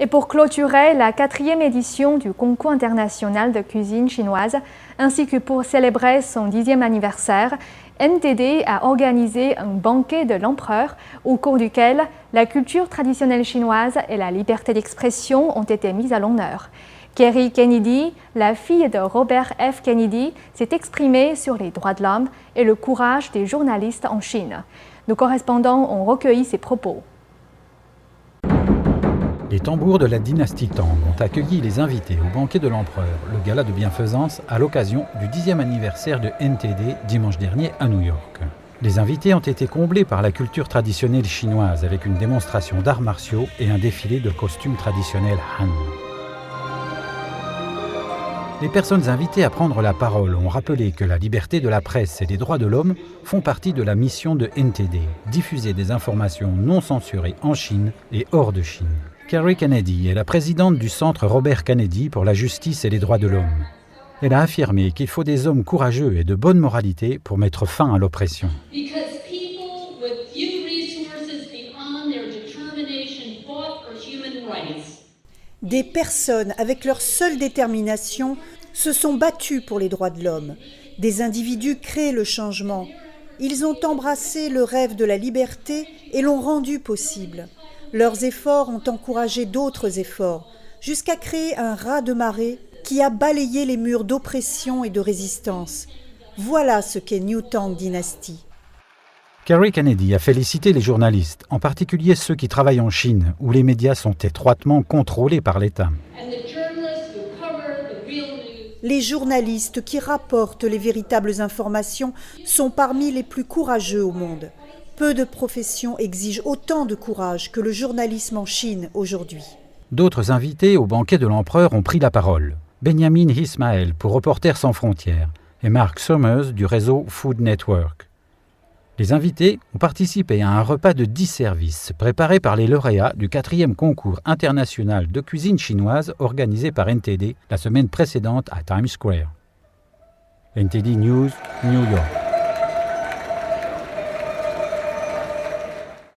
Et pour clôturer la 4e édition du concours international de cuisine chinoise, ainsi que pour célébrer son 10e anniversaire, NTD a organisé un banquet de l'empereur au cours duquel la culture traditionnelle chinoise et la liberté d'expression ont été mises à l'honneur. Kerry Kennedy, la fille de Robert F. Kennedy, s'est exprimée sur les droits de l'homme et le courage des journalistes en Chine. Nos correspondants ont recueilli ses propos. Les tambours de la dynastie Tang ont accueilli les invités au banquet de l'empereur, le gala de bienfaisance à l'occasion du 10e anniversaire de NTD dimanche dernier à New York. Les invités ont été comblés par la culture traditionnelle chinoise avec une démonstration d'arts martiaux et un défilé de costumes traditionnels Han. Les personnes invitées à prendre la parole ont rappelé que la liberté de la presse et les droits de l'homme font partie de la mission de NTD, diffuser des informations non censurées en Chine et hors de Chine. Kerry Kennedy est la présidente du Centre Robert Kennedy pour la justice et les droits de l'homme. Elle a affirmé qu'il faut des hommes courageux et de bonne moralité pour mettre fin à l'oppression. Des personnes avec leur seule détermination se sont battues pour les droits de l'homme. Des individus créent le changement. Ils ont embrassé le rêve de la liberté et l'ont rendu possible. Leurs efforts ont encouragé d'autres efforts, jusqu'à créer un raz-de-marée qui a balayé les murs d'oppression et de résistance. Voilà ce qu'est New Tang Dynasty. Kerry Kennedy a félicité les journalistes, en particulier ceux qui travaillent en Chine, où les médias sont étroitement contrôlés par l'État. Les journalistes qui rapportent les véritables informations sont parmi les plus courageux au monde. Peu de professions exigent autant de courage que le journalisme en Chine aujourd'hui. D'autres invités au banquet de l'empereur ont pris la parole. Benjamin Ismaël pour Reporters sans frontières et Mark Summers du réseau Food Network. Les invités ont participé à un repas de 10 services préparé par les lauréats du 4e concours international de cuisine chinoise organisé par NTD la semaine précédente à Times Square. NTD News, New York.